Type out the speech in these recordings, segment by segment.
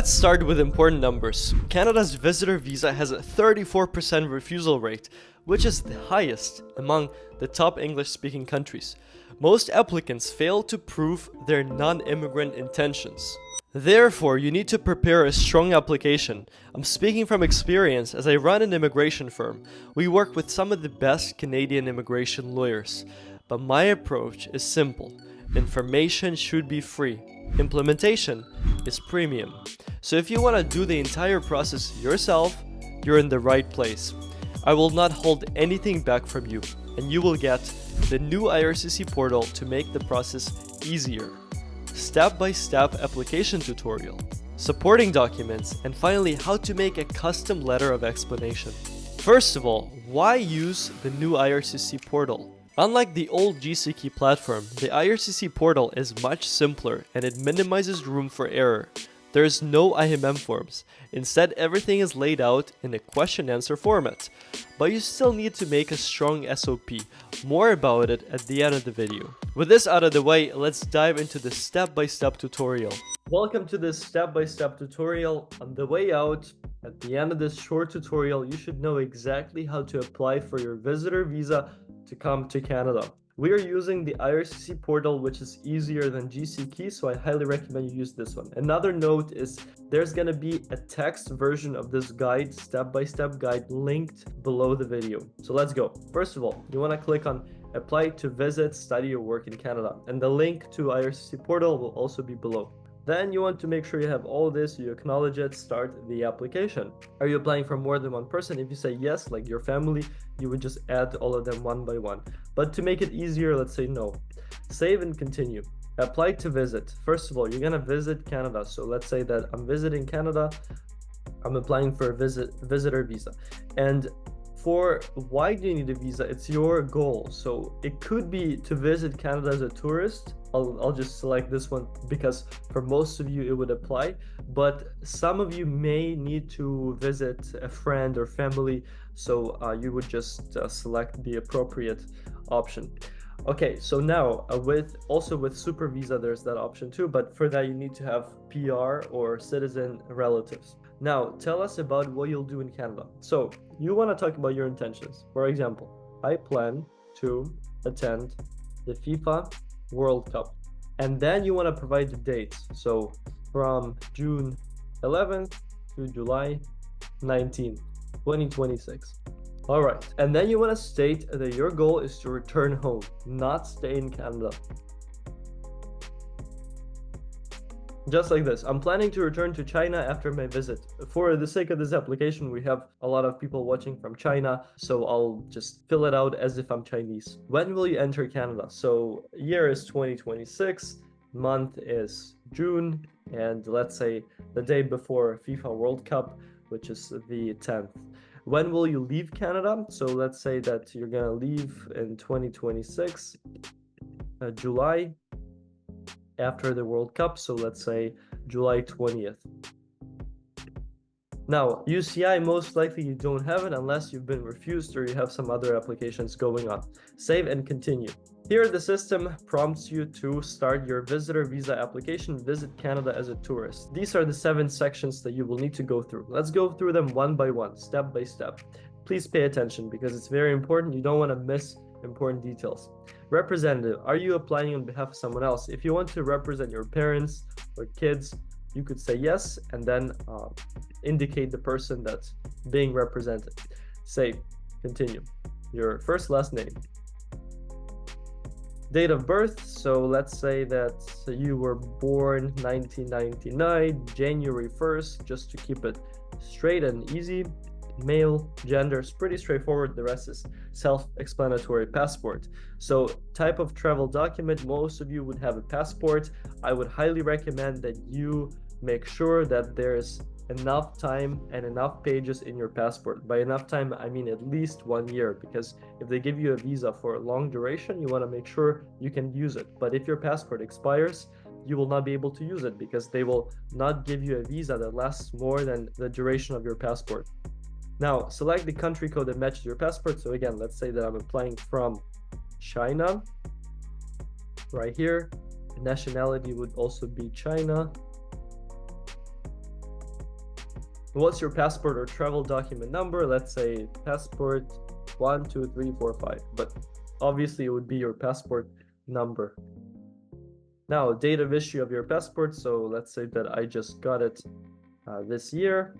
Let's start with important numbers. Canada's visitor visa has a 34% refusal rate, which is the highest among the top English-speaking countries. Most applicants fail to prove their non-immigrant intentions. Therefore, you need to prepare a strong application. I'm speaking from experience as I run an immigration firm. We work with some of the best Canadian immigration lawyers. But my approach is simple. Information should be free. Implementation is premium. So if you want to do the entire process yourself, you're in the right place. I will not hold anything back from you, and you will get the new IRCC portal to make the process easier. Step-by-step application tutorial, supporting documents, and finally how to make a custom letter of explanation. First of all, why use the new IRCC portal? Unlike the old GCK platform, the IRCC portal is much simpler and it minimizes room for error. There is no IMM forms. Instead, everything is laid out in a question-answer format. But you still need to make a strong SOP. More about it at the end of the video. With this out of the way, let's dive into the step-by-step tutorial. Welcome to this step-by-step tutorial. On the way out, at the end of this short tutorial, you should know exactly how to apply for your visitor visa to come to Canada. We are using the IRCC portal, which is easier than GCK, so I highly recommend you use this one. Another note is there's going to be a text version of this guide, step-by-step guide, linked below the video. So let's go. First of all, you want to click on apply to visit, study, or work in Canada, and the link to IRCC portal will also be below. Then you want to make sure you have all of this, you acknowledge it, start the application. Are you applying for more than one person? If you say yes, like your family, you would just add all of them one by one. But to make it easier, let's say no. Save and continue. Apply to visit. First of all, you're gonna visit Canada. So let's say that I'm visiting Canada, I'm applying for a visitor visa. And for why do you need a visa? It's your goal. So it could be to visit Canada as a tourist. I'll just select this one because for most of you it would apply, but some of you may need to visit a friend or family, so you would just select the appropriate option. Okay, so now with super visa there's that option too, but for that you need to have PR or citizen relatives. Now tell us about what you'll do in Canada. So you want to talk about your intentions. For example, I plan to attend the FIFA World Cup, and then you want to provide the dates, so from June 11th to July 19th, 2026. All right, and then you want to state that your goal is to return home, not stay in Canada. Just like this. I'm planning to return to China after my visit. For the sake of this application, we have a lot of people watching from China, so I'll just fill it out as if I'm Chinese. When will you enter Canada? So year is 2026, month is June, and let's say the day before FIFA World Cup, which is the 10th. When will you leave Canada? So let's say that you're gonna leave in 2026, July, after the World Cup, so let's say July 20th. Now, UCI, most likely you don't have it unless you've been refused or you have some other applications going on. Save and continue. Here, the system prompts you to start your visitor visa application, visit Canada as a tourist. These are the 7 sections that you will need to go through. Let's go through them one by one, step by step. Please pay attention because it's very important. You don't want to miss important details. Representative, are you applying on behalf of someone else? If you want to represent your parents or kids, you could say yes and then indicate the person that's being represented. Save, continue. Your first, last name. Date of birth, so let's say that you were born 1999, January 1st, just to keep it straight and easy. Male, gender is pretty straightforward. The rest is self-explanatory. Passport. So type of travel document, most of you would have a passport. I would highly recommend that you make sure that there's enough time and enough pages in your passport. By enough time, I mean at least 1 year, because if they give you a visa for a long duration, you want to make sure you can use it. But if your passport expires, you will not be able to use it because they will not give you a visa that lasts more than the duration of your passport. Now, select the country code that matches your passport. So again, let's say that I'm applying from China. Right here, nationality would also be China. What's your passport or travel document number? Let's say passport 12345, but obviously it would be your passport number. Now, date of issue of your passport. So let's say that I just got it this year,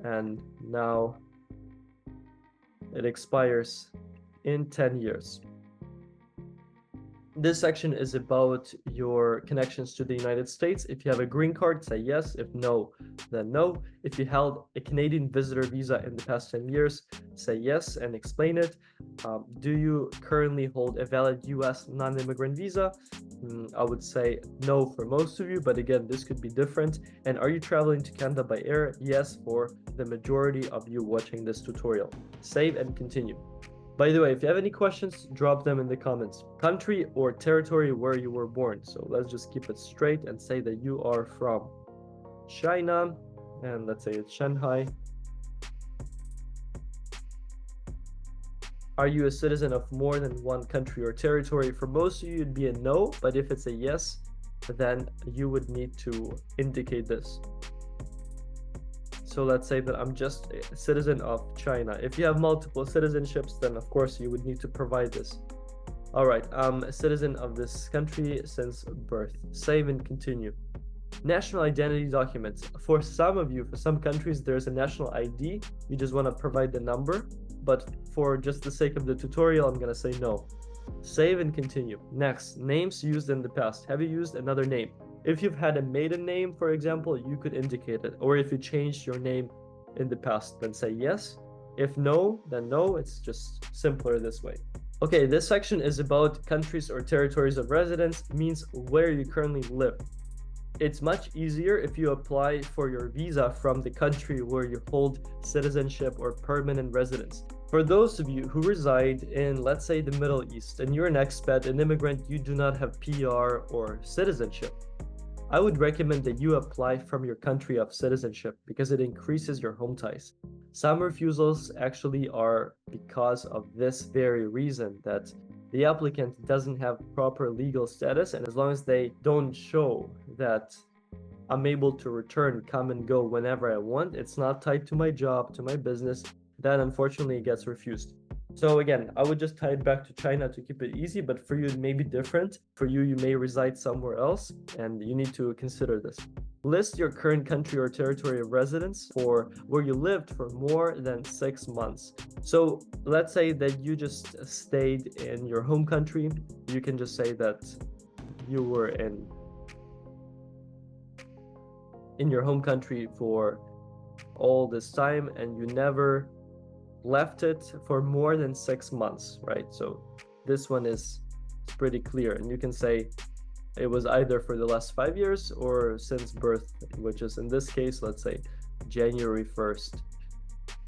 and now it expires in 10 years. This section is about your connections to the United States. If you have a green card, say yes. If no, then no. If you held a Canadian visitor visa in the past 10 years, say yes and explain it. Do you currently hold a valid US non-immigrant visa? I would say no for most of you, but again, this could be different. And are you traveling to Canada by air? Yes, for the majority of you watching this tutorial. Save and continue. By the way, if you have any questions, drop them in the comments. Country or territory where you were born. So let's just keep it straight and say that you are from China, and let's say it's Shanghai. Are you a citizen of more than one country or territory? For most of you, it'd be a no, but if it's a yes, then you would need to indicate this. So let's say that I'm just a citizen of China. If you have multiple citizenships, then of course you would need to provide this. All right, I'm a citizen of this country since birth. Save and continue. National identity documents. For some of you, for some countries, there's a national ID. You just want to provide the number. But for just the sake of the tutorial, I'm going to say no. Save and continue. Next, names used in the past. Have you used another name? If you've had a maiden name, for example, you could indicate it. Or if you changed your name in the past, then say yes. If no, then no. It's just simpler this way. Okay, this section is about countries or territories of residence. It means where you currently live. It's much easier if you apply for your visa from the country where you hold citizenship or permanent residence. For those of you who reside in, let's say, the Middle East, and you're an expat, an immigrant, you do not have PR or citizenship, I would recommend that you apply from your country of citizenship because it increases your home ties. Some refusals actually are because of this very reason, that the applicant doesn't have proper legal status, and as long as they don't show that I'm able to return, come and go whenever I want, it's not tied to my job, to my business, that unfortunately gets refused. So again, I would just tie it back to China to keep it easy, but for you it may be different. For you, you may reside somewhere else, and you need to consider this. List your current country or territory of residence for where you lived for more than 6 months. So let's say that you just stayed in your home country. You can just say that you were in your home country for all this time and you never left it for more than 6 months, right? So this one is pretty clear, and you can say it was either for the last 5 years or since birth, which is in this case, let's say January 1st.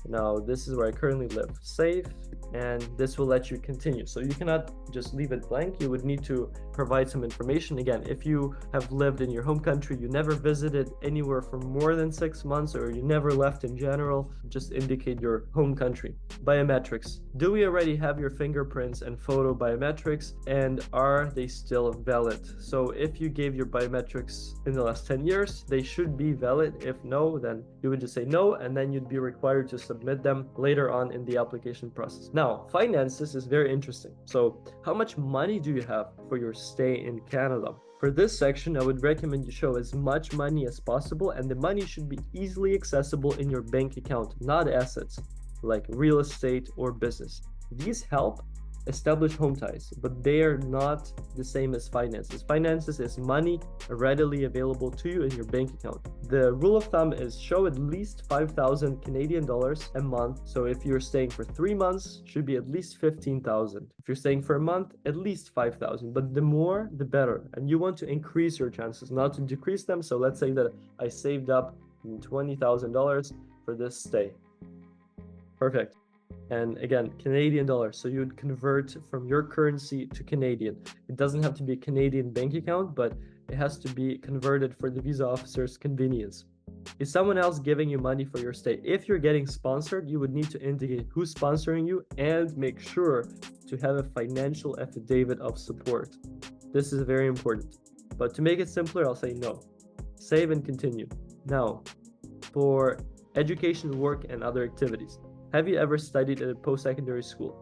Now this is where I currently live. Save, and this will let you continue. So you cannot just leave it blank. You would need to provide some information. Again, if you have lived in your home country, you never visited anywhere for more than 6 months, or you never left in general, just indicate your home country. Biometrics. Do we already have your fingerprints and photo biometrics, and are they still valid? So if you gave your biometrics in the last 10 years, they should be valid. If no, then you would just say no, and then you'd be required to submit them later on in the application process. Now, finances is very interesting. So how much money do you have for your stay in Canada? For this section, I would recommend you show as much money as possible, and the money should be easily accessible in your bank account, not assets like real estate or business. These help establish home ties, but they are not the same as finances. Finances is money readily available to you in your bank account. The rule of thumb is show at least 5,000 Canadian dollars a month. So if you're staying for 3 months, should be at least 15,000. If you're staying for a month, at least 5,000. But the more, the better. And you want to increase your chances, not to decrease them. So let's say that I saved up $20,000 for this stay. Perfect. And again, Canadian dollars. So you would convert from your currency to Canadian. It doesn't have to be a Canadian bank account, but it has to be converted for the visa officer's convenience. Is someone else giving you money for your stay? If you're getting sponsored, you would need to indicate who's sponsoring you and make sure to have a financial affidavit of support. This is very important. But to make it simpler, I'll say no. Save and continue. Now, for education, work, and other activities. Have you ever studied at a post-secondary school?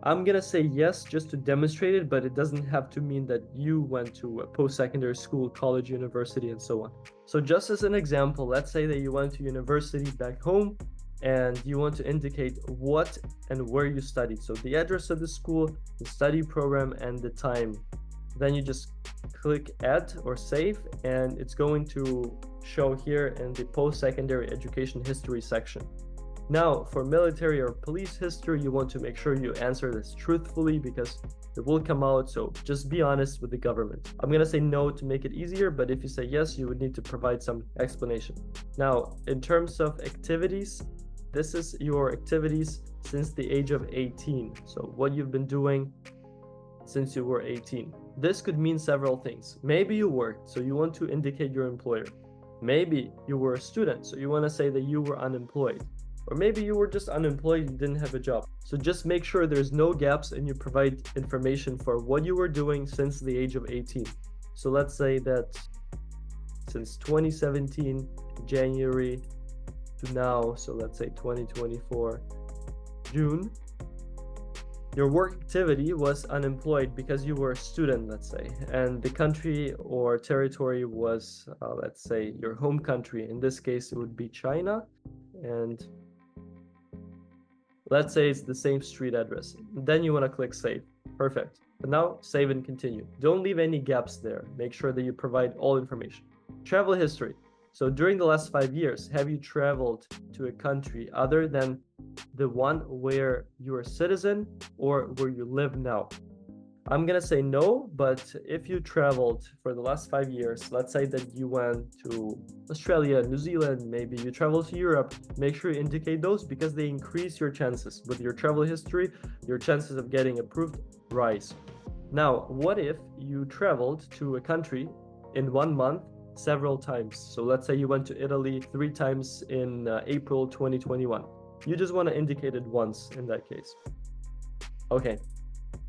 I'm gonna say yes just to demonstrate it, but it doesn't have to mean that you went to a post-secondary school, college, university, and so on. So just as an example, let's say that you went to university back home and you want to indicate what and where you studied. So the address of the school, the study program, and the time. Then you just click add or save, and it's going to show here in the post-secondary education history section. Now, for military or police history, you want to make sure you answer this truthfully because it will come out, so just be honest with the government. I'm gonna say no to make it easier, but if you say yes, you would need to provide some explanation. Now, in terms of activities, this is your activities since the age of 18. So what you've been doing since you were 18. This could mean several things. Maybe you worked, so you want to indicate your employer. Maybe you were a student, so you want to say that you were unemployed. Or maybe you were just unemployed, you didn't have a job. So just make sure there's no gaps and you provide information for what you were doing since the age of 18. So let's say that since 2017, January to now, so let's say 2024, June, your work activity was unemployed because you were a student, let's say, and the country or territory was, let's say, your home country. In this case, it would be China, and let's say it's the same street address. Then you want to click save. Perfect. But now save and continue. Don't leave any gaps there. Make sure that you provide all information. Travel history. So during the last 5 years, have you traveled to a country other than the one where you're a citizen or where you live now? I'm gonna say no, but if you traveled for the last 5 years, let's say that you went to Australia, New Zealand, maybe you traveled to Europe, make sure you indicate those because they increase your chances. With your travel history, your chances of getting approved rise. Now, what if you traveled to a country in 1 month several times? So let's say you went to Italy 3 times in April 2021. You just want to indicate it once in that case. Okay.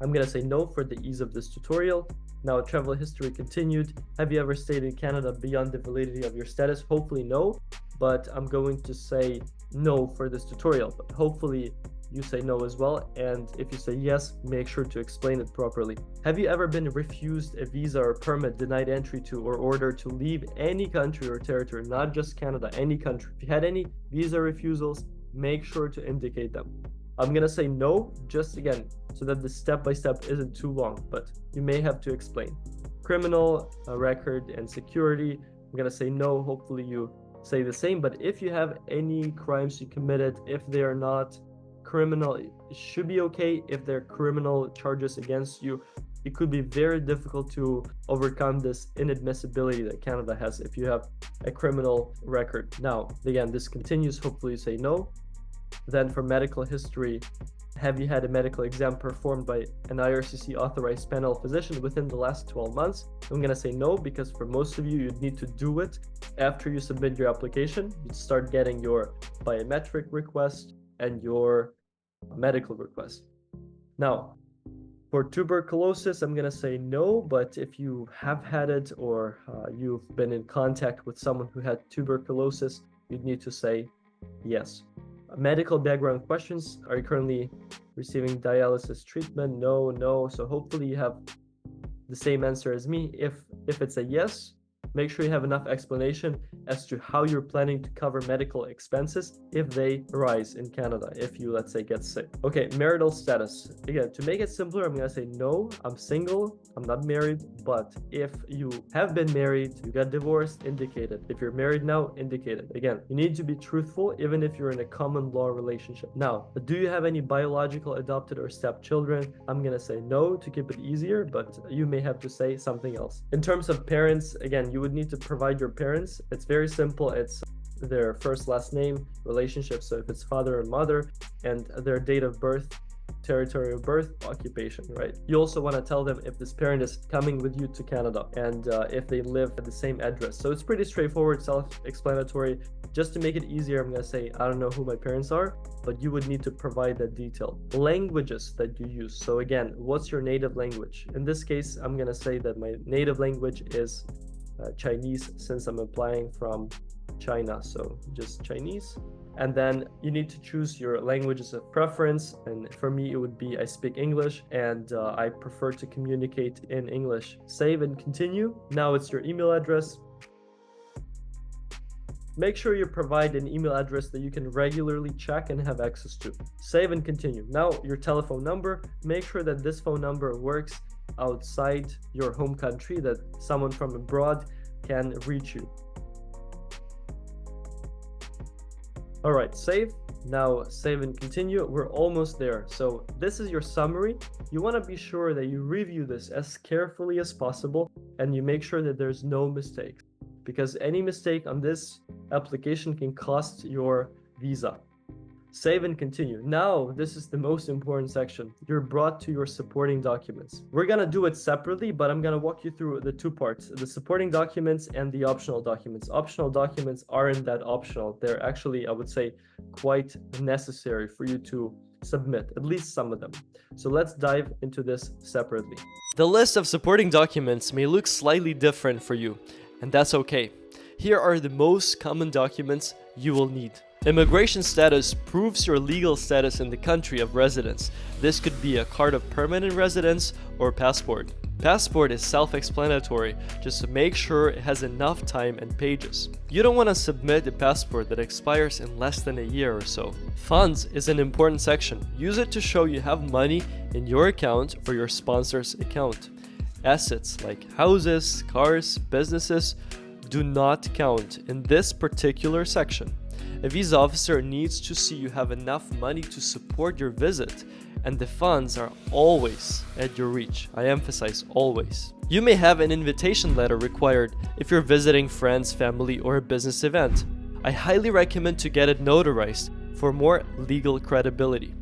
I'm going to say no for the ease of this tutorial. Now, travel history continued. Have you ever stayed in Canada beyond the validity of your status? Hopefully no, but I'm going to say no for this tutorial, but hopefully you say no as well. And if you say yes, make sure to explain it properly. Have you ever been refused a visa or permit, denied entry to, or ordered to leave any country or territory, not just Canada, any country? If you had any visa refusals, make sure to indicate them. I'm gonna say no, just again, so that the step-by-step isn't too long, but you may have to explain. Criminal record and security, I'm gonna say no, hopefully you say the same, but if you have any crimes you committed, if they are not criminal, it should be okay. If they're criminal charges against you, it could be very difficult to overcome this inadmissibility that Canada has if you have a criminal record. Now, again, this continues, hopefully you say no. Then for medical history, have you had a medical exam performed by an IRCC authorized panel physician within the last 12 months? I'm going to say no, because for most of you, you'd need to do it after you submit your application. You'd start getting your biometric request and your medical request. Now, for tuberculosis, I'm going to say no, but if you have had it or you've been in contact with someone who had tuberculosis, you'd need to say yes. Medical background questions. Are you currently receiving dialysis treatment? No. So hopefully you have the same answer as me. If it's a yes, make sure you have enough explanation as to how you're planning to cover medical expenses if they arise in Canada, if you, let's say, get sick. Okay, marital status. Again, to make it simpler, I'm gonna say no, I'm single, I'm not married, but if you have been married, you got divorced, indicate it. If you're married now, indicate it. Again, you need to be truthful even if you're in a common law relationship. Now, do you have any biological, adopted, or stepchildren? I'm gonna say no to keep it easier, but you may have to say something else. In terms of parents, again, you would need to provide your parents. It's very simple. It's their first, last name, relationship. So if it's father and mother, and their date of birth, territory of birth, occupation, right? You also want to tell them if this parent is coming with you to Canada and if they live at the same address. So it's pretty straightforward, self-explanatory. Just to make it easier, I'm going to say, I don't know who my parents are, but you would need to provide that detail. Languages that you use. So again, what's your native language? In this case, I'm going to say that my native language is Chinese, since I'm applying from China, so just Chinese. And then you need to choose your languages of preference. And for me, it would be I speak English and I prefer to communicate in English. Save and continue. Now it's your email address. Make sure you provide an email address that you can regularly check and have access to. Save and continue. Now your telephone number. Make sure that this phone number works outside your home country, that someone from abroad can reach you. All right, save. Now save and continue. We're almost there. So this is your summary. You want to be sure that you review this as carefully as possible and you make sure that there's no mistakes, because any mistake on this application can cost your visa. Save and continue. Now, this is the most important section. You're brought to your supporting documents. We're gonna do it separately, but I'm gonna walk you through the two parts, the supporting documents and the optional documents. Optional documents aren't that optional. They're actually, I would say, quite necessary for you to submit, at least some of them. So let's dive into this separately. The list of supporting documents may look slightly different for you, and that's okay. Here are the most common documents you will need. Immigration status proves your legal status in the country of residence. This could be a card of permanent residence or passport. Passport is self-explanatory, just make sure it has enough time and pages. You don't want to submit a passport that expires in less than a year or so. Funds is an important section. Use it to show you have money in your account or your sponsor's account. Assets like houses, cars, businesses do not count in this particular section. A visa officer needs to see you have enough money to support your visit, and the funds are always at your reach. I emphasize always. You may have an invitation letter required if you're visiting friends, family, or a business event. I highly recommend to get it notarized for more legal credibility.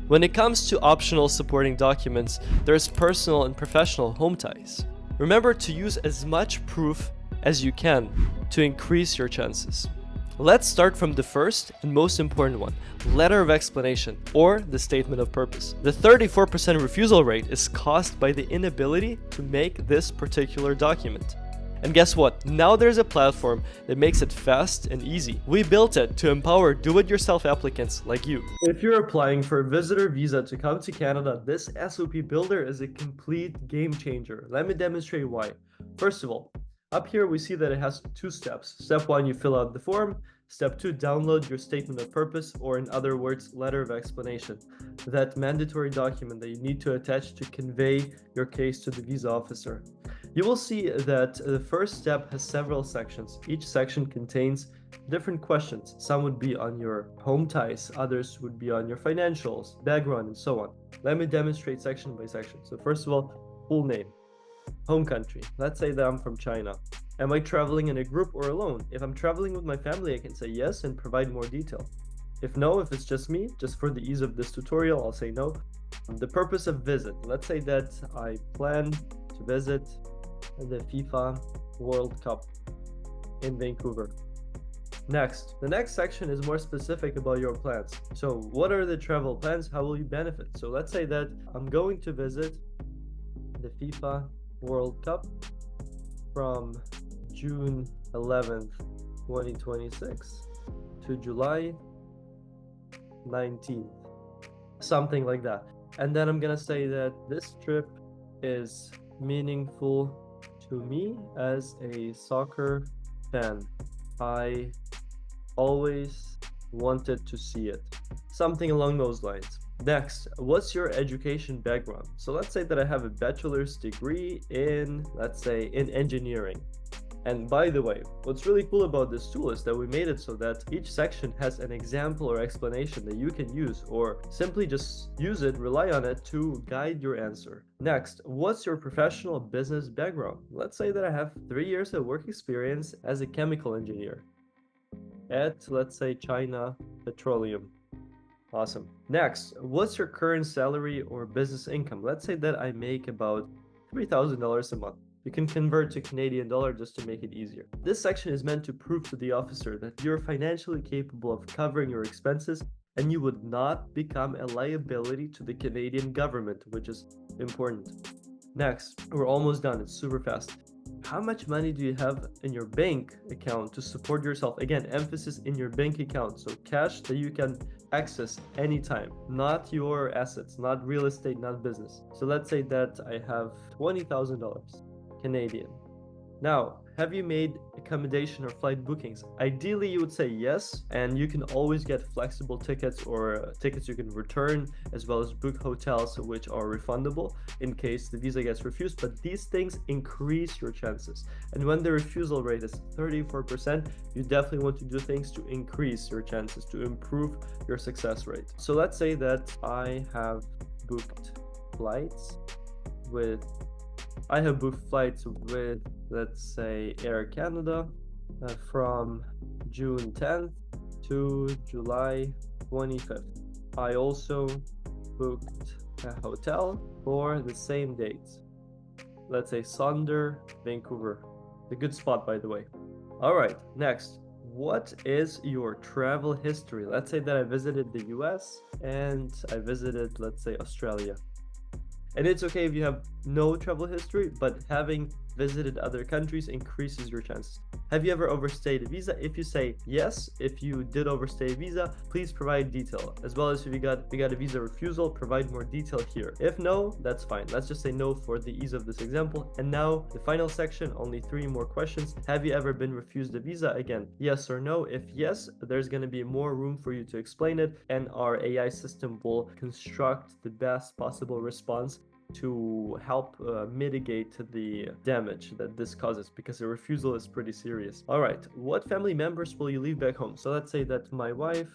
When it comes to optional supporting documents, there's personal and professional home ties. Remember to use as much proof as you can to increase your chances. Let's start from the first and most important one, letter of explanation or the statement of purpose. The 34% refusal rate is caused by the inability to make this particular document. And guess what? Now there's a platform that makes it fast and easy. We built it to empower do-it-yourself applicants like you. If you're applying for a visitor visa to come to Canada, this SOP Builder is a complete game changer. Let me demonstrate why. First of all, up here, we see that it has two steps. Step 1, you fill out the form. Step 2, download your statement of purpose, or in other words, letter of explanation. That mandatory document that you need to attach to convey your case to the visa officer. You will see that the first step has several sections. Each section contains different questions. Some would be on your home ties, others would be on your financials, background, and so on. Let me demonstrate section by section. So first of all, full name. Home country. Let's say that I'm from China. Am I traveling in a group or alone? If I'm traveling with my family, I can say yes and provide more detail. If no, if it's just me, just for the ease of this tutorial, I'll say no. The purpose of visit. Let's say that I plan to visit the FIFA World Cup in Vancouver. Next, the next section is more specific about your plans. So what are the travel plans? How will you benefit? So let's say that I'm going to visit the FIFA World Cup from June 11th, 2026 to July 19th, something like that. And then I'm gonna say that this trip is meaningful to me as a soccer fan. I always wanted to see it. Something along those lines. Next, what's your education background? So let's say that I have a bachelor's degree in, let's say, in engineering. And by the way, what's really cool about this tool is that we made it so that each section has an example or explanation that you can use, or simply just use it, rely on it to guide your answer. Next, what's your professional business background? Let's say that I have 3 years of work experience as a chemical engineer at, let's say, China Petroleum. Awesome. Next, what's your current salary or business income? Let's say that I make about $3,000 a month. You can convert to Canadian dollar just to make it easier. This section is meant to prove to the officer that you're financially capable of covering your expenses and you would not become a liability to the Canadian government, which is important. Next, we're almost done. It's super fast. How much money do you have in your bank account to support yourself? Again, emphasis in your bank account. So cash that you can access anytime, not your assets, not real estate, not business. So let's say that I have $20,000 Canadian. Now, have you made accommodation or flight bookings? Ideally, you would say yes, and you can always get flexible tickets or tickets you can return, as well as book hotels which are refundable in case the visa gets refused. But these things increase your chances. And when the refusal rate is 34%, you definitely want to do things to increase your chances, to improve your success rate. So let's say that I have booked flights with let's say, Air Canada from June 10th to July 25th. I also booked a hotel for the same dates. Let's say Sonder, Vancouver. A good spot, by the way. All right, next. What is your travel history? Let's say that I visited the US and I visited, let's say, Australia. And it's okay if you have no travel history, but having visited other countries increases your chances. Have you ever overstayed a visa? If you say yes, if you did overstay a visa, please provide detail. As well as if you got a visa refusal, provide more detail here. If no, that's fine. Let's just say no for the ease of this example. And now the final section, only 3 more questions. Have you ever been refused a visa? Again, yes or no. If yes, there's going to be more room for you to explain it, and our AI system will construct the best possible response to help mitigate the damage that this causes, because a refusal is pretty serious. All right, what family members will you leave back home? So let's say that my wife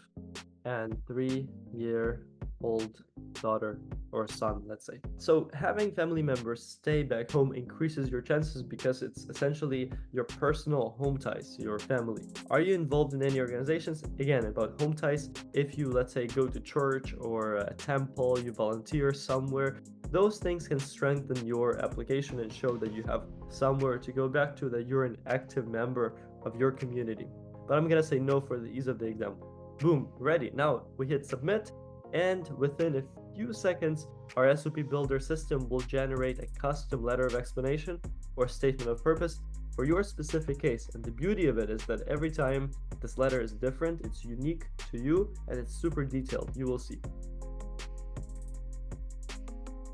and 3-year-old daughter or son, let's say. So having family members stay back home increases your chances because it's essentially your personal home ties, your family. Are you involved in any organizations? Again, about home ties, if you, let's say, go to church or a temple, you volunteer somewhere, those things can strengthen your application and show that you have somewhere to go back to, that you're an active member of your community. But I'm gonna say no for the ease of the exam. Boom, ready. Now we hit submit, and within a few seconds, our SOP Builder system will generate a custom letter of explanation or statement of purpose for your specific case. And the beauty of it is that every time this letter is different, it's unique to you, and it's super detailed. You will see.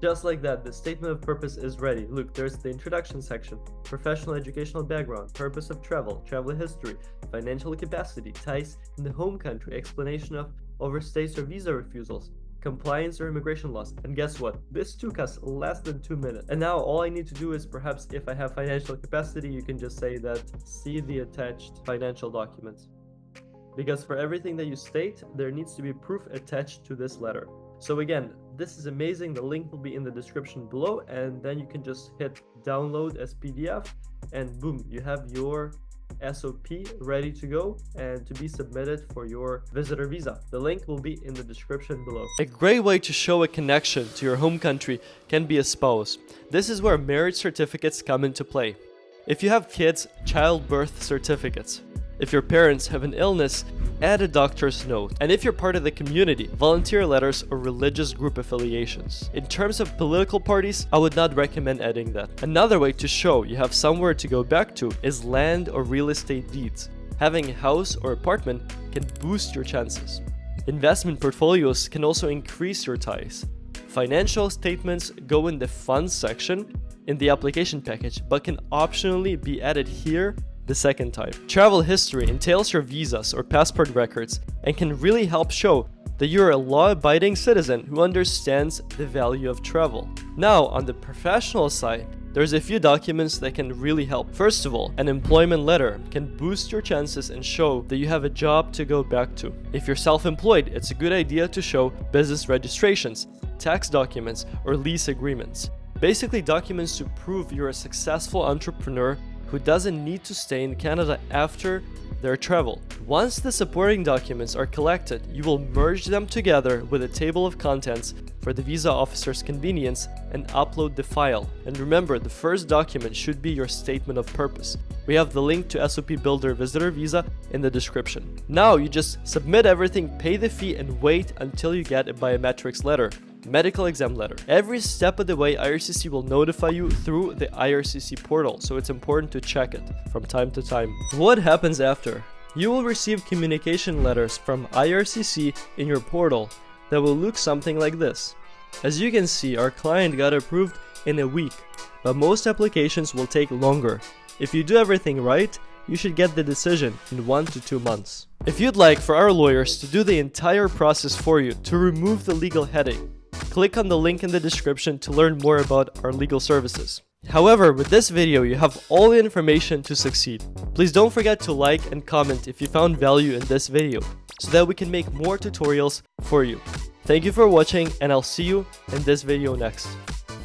Just like that, the statement of purpose is ready. Look, there's the introduction section, professional educational background, purpose of travel, travel history, financial capacity, ties in the home country, explanation of overstays or visa refusals, compliance or immigration laws. And guess what? This took us less than 2 minutes. And now all I need to do is, perhaps if I have financial capacity, you can just say that see the attached financial documents. Because for everything that you state, there needs to be proof attached to this letter. So again, this is amazing. The link will be in the description below, and then you can just hit download as PDF, and boom, you have your SOP ready to go and to be submitted for your visitor visa. The link will be in the description below. A great way to show a connection to your home country can be a spouse. This is where marriage certificates come into play. If you have kids, childbirth certificates. If your parents have an illness, add a doctor's note. And if you're part of the community, volunteer letters or religious group affiliations. In terms of political parties, I would not recommend adding that. Another way to show you have somewhere to go back to is land or real estate deeds. Having a house or apartment can boost your chances. Investment portfolios can also increase your ties. Financial statements go in the funds section in the application package, but can optionally be added here the second time. Travel history entails your visas or passport records and can really help show that you're a law-abiding citizen who understands the value of travel. Now, on the professional side, there's a few documents that can really help. First of all, an employment letter can boost your chances and show that you have a job to go back to. If you're self-employed, it's a good idea to show business registrations, tax documents, or lease agreements. Basically, documents to prove you're a successful entrepreneur who doesn't need to stay in Canada after their travel. Once the supporting documents are collected, you will merge them together with a table of contents for the visa officer's convenience and upload the file. And remember, the first document should be your statement of purpose. We have the link to SOP Builder Visitor Visa in the description. Now you just submit everything, pay the fee, and wait until you get a biometrics letter. Medical exam letter. Every step of the way, IRCC will notify you through the IRCC portal, so it's important to check it from time to time. What happens after? You will receive communication letters from IRCC in your portal that will look something like this. As you can see, our client got approved in a week, but most applications will take longer. If you do everything right, you should get the decision in 1 to 2 months. If you'd like for our lawyers to do the entire process for you to remove the legal headache, click on the link in the description to learn more about our legal services. However, with this video, you have all the information to succeed. Please don't forget to like and comment if you found value in this video, so that we can make more tutorials for you. Thank you for watching, and I'll see you in this video next.